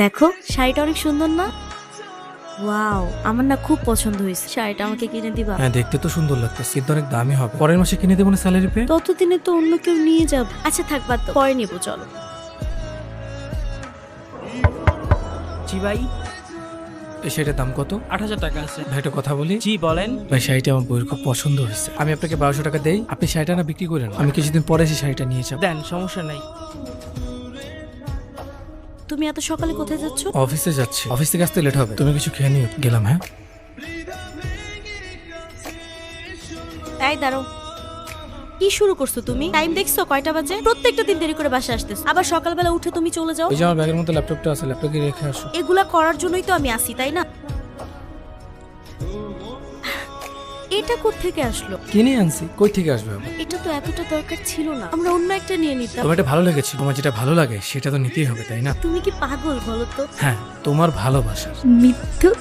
দেখো শাড়িটা অনেক সুন্দর না? ওয়াও, আমার না খুব পছন্দ হয়েছে। শাড়িটা আমাকে কিনে দিবা? হ্যাঁ, দেখতে তো সুন্দর লাগতেছে, কিন্তু অনেক দামি হবে। পরের মাসে কিনে দেবো না স্যালারি পেয়ে। ততদিনে তো অন্য কেউ নিয়ে যাব। আচ্ছা থাক, বাদ দাও, পরে নেবো, চলো। জি ভাই, এই শাড়িটার দাম কত? ৮,০০০ টাকা আছে। ভাই একটা কথা বলি। জি বলেন। ভাই শাড়িটা আমার বউয়ের খুব পছন্দ হয়েছে, আমি আপনাকে 1200 টাকা দেই, আপনি শাড়িটা না বিক্রি করেন, আমি কিছুদিন পরে সেই শাড়িটা নিয়ে যাবো। দেন, সমস্যা নাই। তুমি এত সকালে কোথায় যাচ্ছ? অফিসে যাচ্ছি, অফিস থেকে আসতে লেট হবে, তুমি কিছু খেয়ে নিও। গেলাম। হ্যাঁ, এই দাঁড়াও, কি শুরু করছো তুমি? টাইম দেখছো কয়টা বাজে? প্রত্যেকটা দিন দেরি করে বাসা আসতেছো, আবার সকালবেলা উঠে তুমি চলে যাও। ওই যে আমার ব্যাগের মধ্যে ল্যাপটপটা আছে, ল্যাপটপে রেখে আসো। এগুলা করার জন্যই তো আমি আসি, তাই না? এটা কোত্থেকে আসলো? কিনে আনছি, কই থেকে আসবে আবার? এটা তো এতটা দরকার ছিল না, আমরা অন্য একটা নিয়ে নিতাম। তোমার এটা ভালো লেগেছে, তোমার যেটা ভালো লাগে সেটা তো নিতেই হবে, তাই না? তুমি কি পাগল বলো তো? হ্যাঁ, তোমার ভালোবাসা। মিথ্যুক।